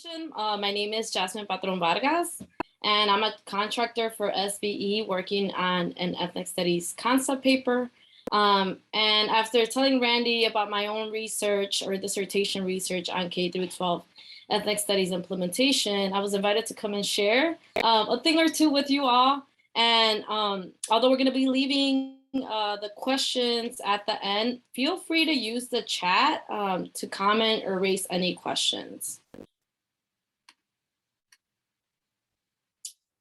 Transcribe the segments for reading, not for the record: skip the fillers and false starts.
My name is Jasmin Patrón-Vargas, and I'm a contractor for SBE working on an ethnic studies concept paper. And after telling Randy about my own research or dissertation research on K through 12 ethnic studies implementation, I was invited to come and share a thing or two with you all. And although we're going to be leaving the questions at the end, feel free to use the chat to comment or raise any questions.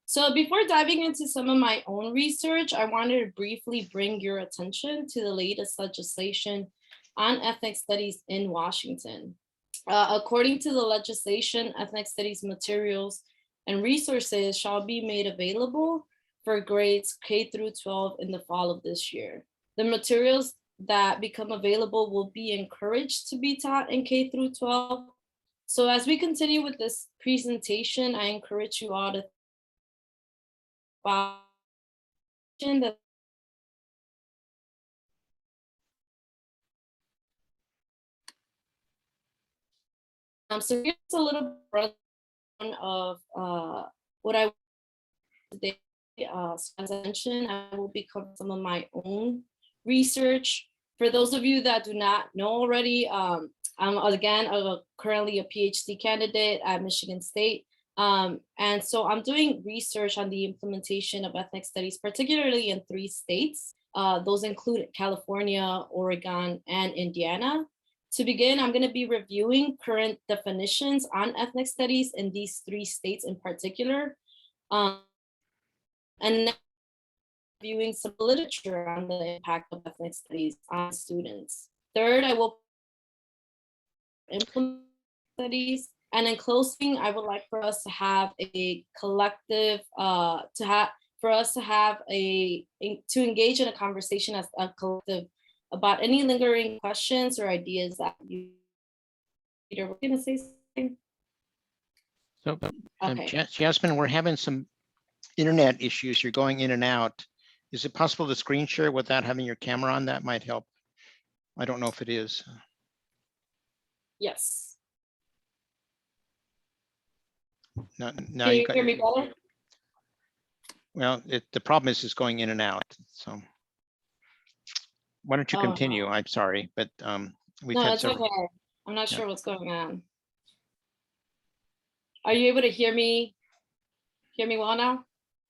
So before diving into some of my own research, I wanted to briefly bring your attention to the latest legislation on ethnic studies in Washington. According to the legislation, ethnic studies materials and resources shall be made available for grades K through 12 in the fall of this year. The materials that become available will be encouraged to be taught in K through 12. So as we continue with this presentation, I encourage you all to that so here's a little rundown of what I today. As I mentioned, I will be covering some of my own research. For those of you that do not know already, I'm again currently a PhD candidate at Michigan State. And so I'm doing research on the implementation of ethnic studies, particularly in 3 states. Those include California, Oregon, and Indiana. To begin, I'm going to be reviewing current definitions on ethnic studies in these 3 states in particular. And reviewing some literature on the impact of ethnic studies on students. Third, I will implement studies. And in closing, I would like for us to have a collective, to engage in a conversation as a collective about any lingering questions or ideas that you, Peter, we're gonna say something. So, Okay. Jasmin, we're having some internet issues. You're going in and out. Is it possible to screen share without having your camera on? That might help. I don't know if it is. Yes. Now Can you hear me better? Well, the problem is it's going in and out. So why don't you continue? No. I'm sorry, but we've no, had it's several. Okay. I'm not sure what's going on. Are you able to hear me? Hear me well now?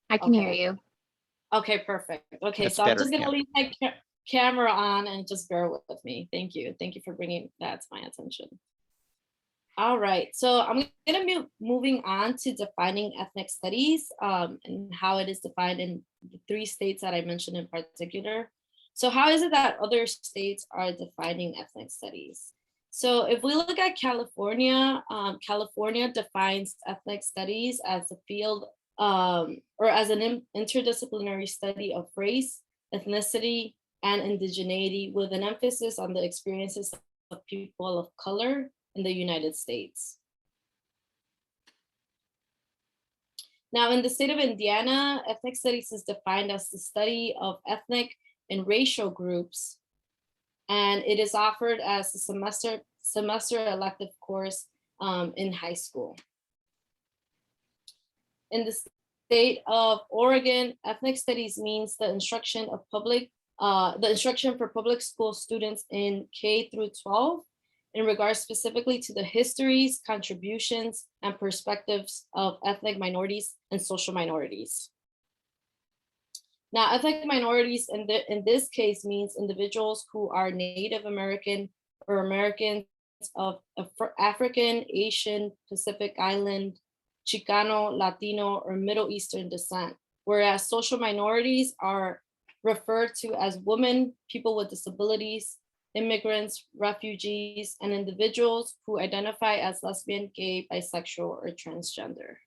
I can hear you. Okay, perfect. Okay, That's so better, I'm just gonna leave my camera on and just bear with me. Thank you. Thank you for bringing that to my attention. All right, so I'm gonna be moving on to defining ethnic studies and how it is defined in the 3 states that I mentioned in particular. So how is it that other states are defining ethnic studies? So if we look at California, California defines ethnic studies as a field or as an interdisciplinary study of race, ethnicity, and indigeneity with an emphasis on the experiences of people of color in the United States. Now, in the state of Indiana, ethnic studies is defined as the study of ethnic and racial groups, and it is offered as a semester elective course in high school. In the state of Oregon, ethnic studies means the instruction for public school students in K through 12 in regards specifically to the histories, contributions, and perspectives of ethnic minorities and social minorities. Now, ethnic minorities in this case means individuals who are Native American or Americans of African, Asian, Pacific Island, Chicano, Latino, or Middle Eastern descent, whereas social minorities are referred to as women, people with disabilities, immigrants, refugees, and individuals who identify as lesbian, gay, bisexual, or transgender.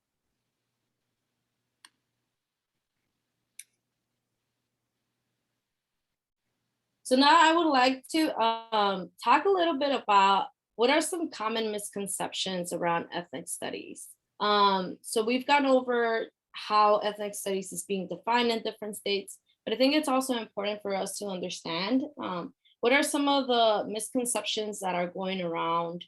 So now I would like to talk a little bit about what are some common misconceptions around ethnic studies. So we've gone over how ethnic studies is being defined in different states, but I think it's also important for us to understand what are some of the misconceptions that are going around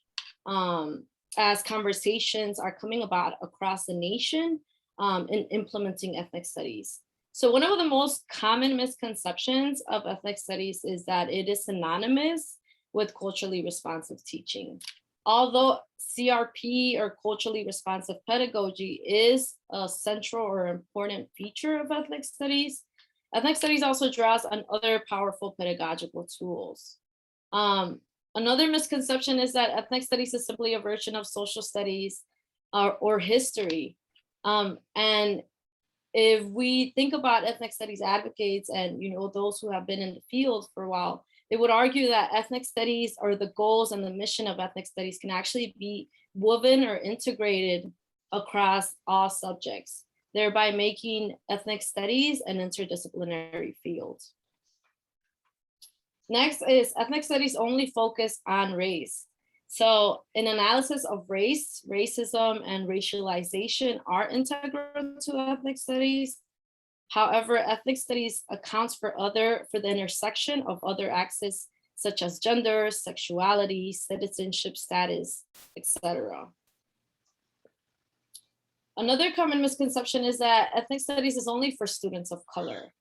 as conversations are coming about across the nation in implementing ethnic studies. So one of the most common misconceptions of ethnic studies is that it is synonymous with culturally responsive teaching. Although CRP or culturally responsive pedagogy is a central or important feature of ethnic studies also draws on other powerful pedagogical tools. Another misconception is that ethnic studies is simply a version of social studies or history. And if we think about ethnic studies advocates and those who have been in the field for a while, they would argue that ethnic studies or the goals and the mission of ethnic studies can actually be woven or integrated across all subjects, thereby making ethnic studies an interdisciplinary field. Next is ethnic studies only focus on race. So an analysis of race, racism, and racialization are integral to ethnic studies. However, ethnic studies accounts for the intersection of other axes such as gender, sexuality, citizenship status, etc. Another common misconception is that ethnic studies is only for students of color.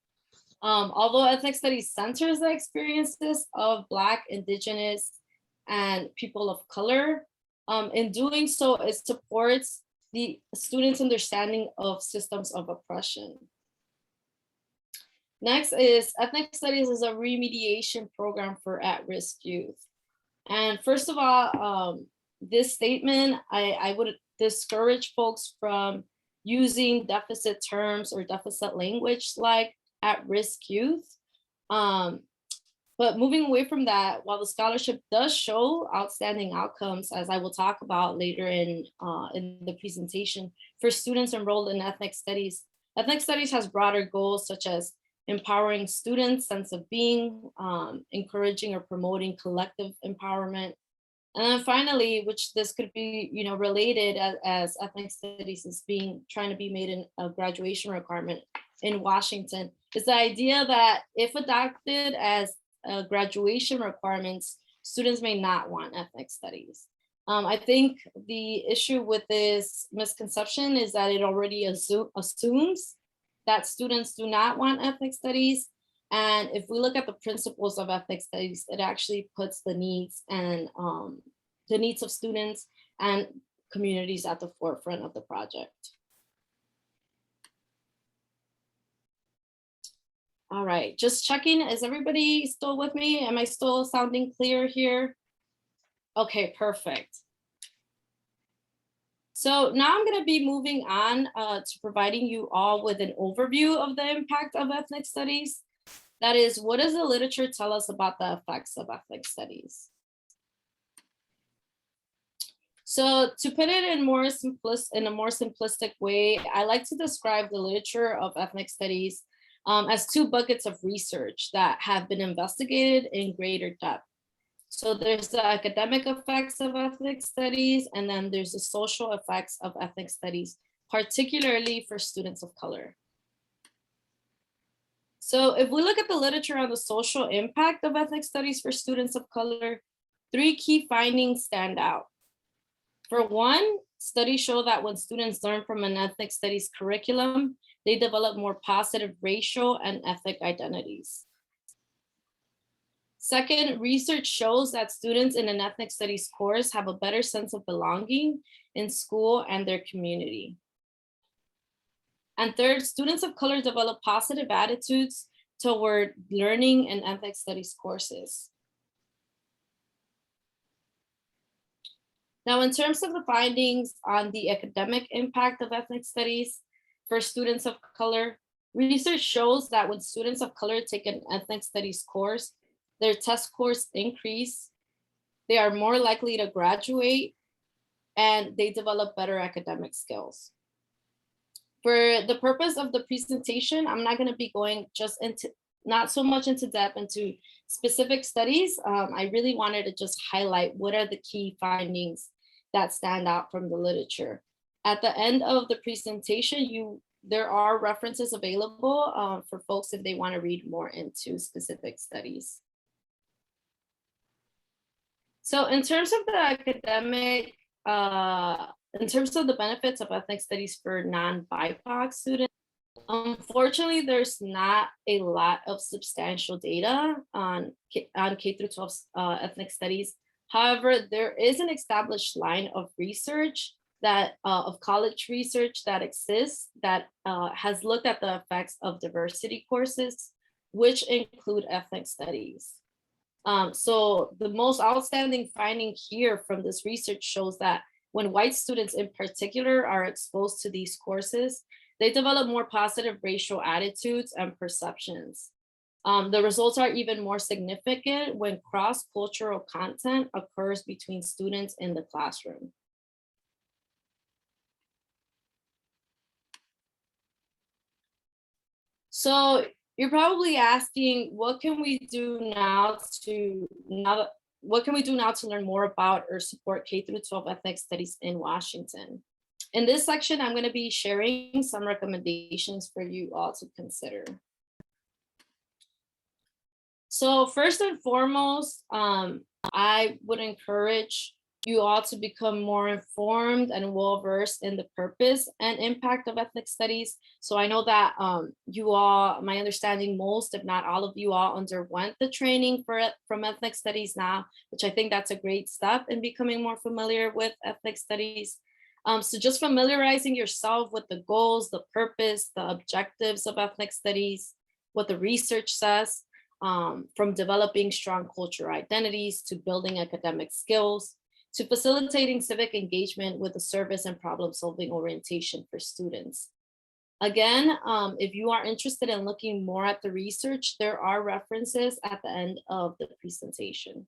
Although ethnic studies centers the experiences of Black, Indigenous, and people of color, in doing so, it supports the students' understanding of systems of oppression. Next is ethnic studies is a remediation program for at-risk youth. And first of all, this statement, I would discourage folks from using deficit terms or deficit language like at-risk youth. But moving away from that, while the scholarship does show outstanding outcomes, as I will talk about later in the presentation, for students enrolled in ethnic studies has broader goals such as empowering students' sense of being, encouraging or promoting collective empowerment. And then finally, which this could be related as ethnic studies is trying to be made in a graduation requirement in Washington, is the idea that if adopted as graduation requirements, students may not want ethnic studies. I think the issue with this misconception is that it already assumes that students do not want ethnic studies. And if we look at the principles of ethnic studies, it actually puts the needs and the needs of students and communities at the forefront of the project. All right, just checking, is everybody still with me? Am I still sounding clear here? Okay, perfect. So now I'm gonna be moving on to providing you all with an overview of the impact of ethnic studies. That is, what does the literature tell us about the effects of ethnic studies? So to put it in a more simplistic way, I like to describe the literature of ethnic studies as two buckets of research that have been investigated in greater depth. So there's the academic effects of ethnic studies, and then there's the social effects of ethnic studies, particularly for students of color. So if we look at the literature on the social impact of ethnic studies for students of color, 3 key findings stand out. For one, studies show that when students learn from an ethnic studies curriculum, they develop more positive racial and ethnic identities. Second, research shows that students in an ethnic studies course have a better sense of belonging in school and their community. And third, students of color develop positive attitudes toward learning in ethnic studies courses. Now, in terms of the findings on the academic impact of ethnic studies for students of color, research shows that when students of color take an ethnic studies course, their test scores increase, they are more likely to graduate, and they develop better academic skills. For the purpose of the presentation, I'm not gonna be going not so much into depth into specific studies. I really wanted to just highlight what are the key findings that stand out from the literature. At the end of the presentation, there are references available for folks if they want to read more into specific studies. So in terms of the academic in terms of the benefits of ethnic studies for non-BIPOC students, unfortunately, there's not a lot of substantial data on K through 12 ethnic studies. However, there is an established line of research that of college research that exists that has looked at the effects of diversity courses, which include ethnic studies. So the most outstanding finding here from this research shows that when white students in particular are exposed to these courses, they develop more positive racial attitudes and perceptions. The results are even more significant when cross-cultural content occurs between students in the classroom. So you're probably asking, what can we do now to learn more about or support K through 12 ethnic studies in Washington? In this section, I'm going to be sharing some recommendations for you all to consider. So first and foremost, I would encourage you all to become more informed and well-versed in the purpose and impact of ethnic studies. So I know that you all, my understanding, most, if not all of you all underwent the training from ethnic studies now, which I think that's a great step in becoming more familiar with ethnic studies. So just familiarizing yourself with the goals, the purpose, the objectives of ethnic studies, what the research says, from developing strong cultural identities to building academic skills, to facilitating civic engagement with a service and problem-solving orientation for students. Again, if you are interested in looking more at the research, there are references at the end of the presentation.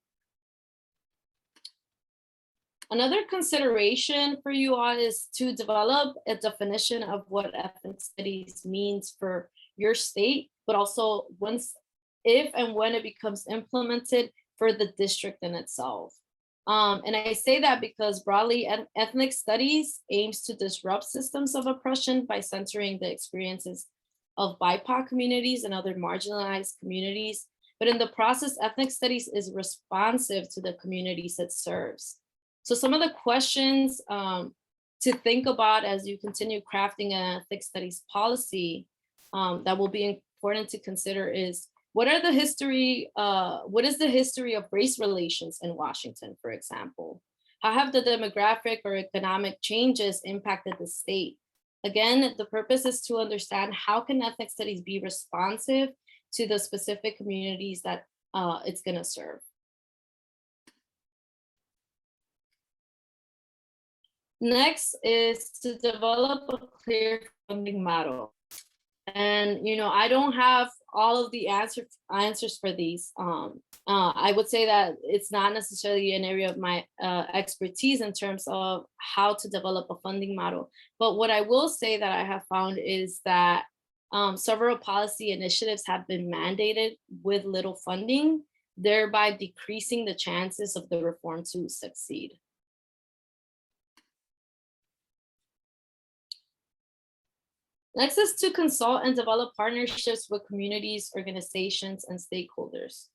Another consideration for you all is to develop a definition of what ethnic studies means for your state, but also if and when it becomes implemented for the district in itself. And I say that because broadly, ethnic studies aims to disrupt systems of oppression by centering the experiences of BIPOC communities and other marginalized communities. But in the process, ethnic studies is responsive to the communities it serves. So some of the questions to think about as you continue crafting an ethnic studies policy that will be important to consider is, what is the history of race relations in Washington, for example? How have the demographic or economic changes impacted the state? Again, the purpose is to understand how can ethnic studies be responsive to the specific communities that it's gonna serve. Next is to develop a clear funding model. And I don't have all of the answers for these. I would say that it's not necessarily an area of my expertise in terms of how to develop a funding model. But what I will say that I have found is that several policy initiatives have been mandated with little funding, thereby decreasing the chances of the reform to succeed. Next is to consult and develop partnerships with communities, organizations, and stakeholders.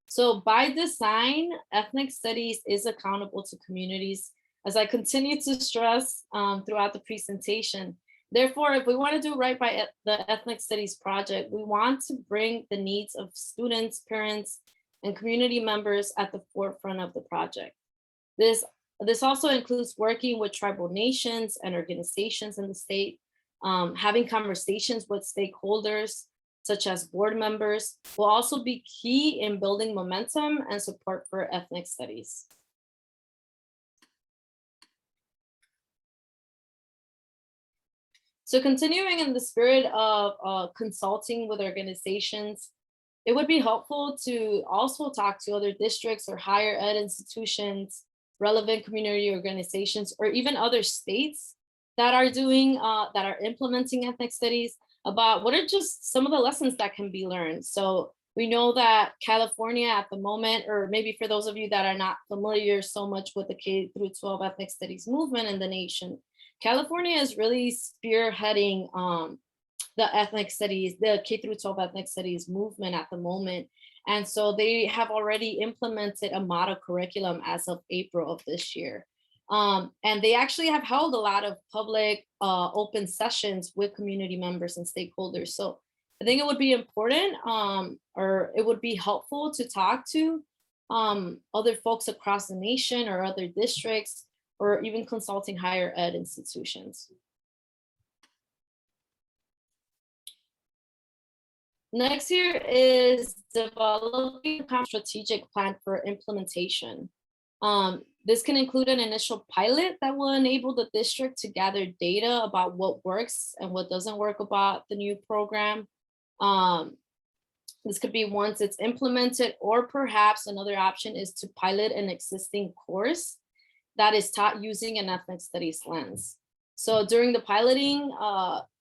So by design, ethnic studies is accountable to communities, as I continue to stress throughout the presentation. Therefore, if we want to do right by the ethnic studies project, we want to bring the needs of students, parents, and community members at the forefront of the project. This also includes working with tribal nations and organizations in the state, having conversations with stakeholders, such as board members, will also be key in building momentum and support for ethnic studies. So continuing in the spirit of consulting with organizations, it would be helpful to also talk to other districts or higher ed institutions, relevant community organizations, or even other states that are implementing ethnic studies about what are just some of the lessons that can be learned. So we know that California at the moment, or maybe for those of you that are not familiar so much with the K through 12 ethnic studies movement in the nation, California is really spearheading the ethnic studies, the K through 12 ethnic studies movement at the moment. And so they have already implemented a model curriculum as of April of this year. And they actually have held a lot of public open sessions with community members and stakeholders. So I think it would be important, or it would be helpful to talk to other folks across the nation or other districts, or even consulting higher ed institutions. Next here is developing a strategic plan for implementation. This can include an initial pilot that will enable the district to gather data about what works and what doesn't work about the new program. This could be once it's implemented, or perhaps another option is to pilot an existing course that is taught using an ethnic studies lens. So during the piloting,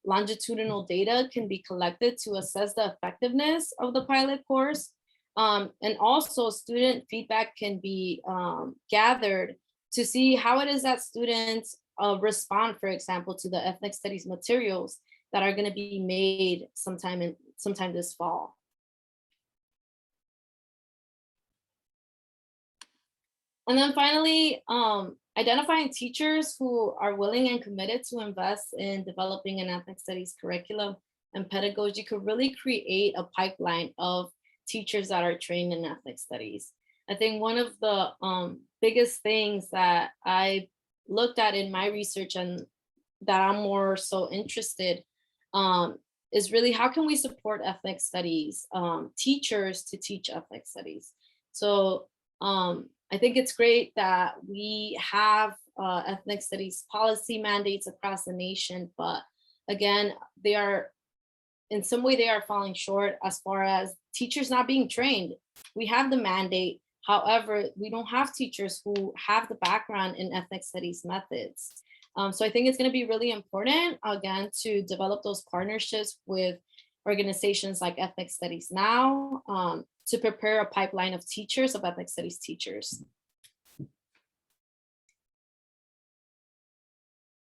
longitudinal data can be collected to assess the effectiveness of the pilot course. And also student feedback can be gathered to see how it is that students respond, for example, to the ethnic studies materials that are going to be made sometime this fall. And then finally, identifying teachers who are willing and committed to invest in developing an ethnic studies curriculum and pedagogy could really create a pipeline of teachers that are trained in ethnic studies. I think one of the biggest things that I looked at in my research and that I'm more so interested is really how can we support ethnic studies teachers to teach ethnic studies. So I think it's great that we have ethnic studies policy mandates across the nation, but again, they are in some way they are falling short as far as teachers not being trained. We have the mandate. However, we don't have teachers who have the background in ethnic studies methods. So I think it's going to be really important, again, to develop those partnerships with organizations like Ethnic Studies Now to prepare a pipeline of teachers, of ethnic studies teachers.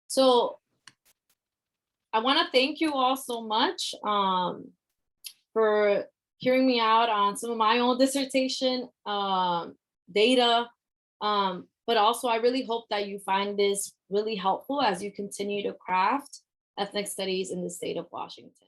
So I want to thank you all so much for hearing me out on some of my own dissertation data. But also, I really hope that you find this really helpful as you continue to craft ethnic studies in the state of Washington.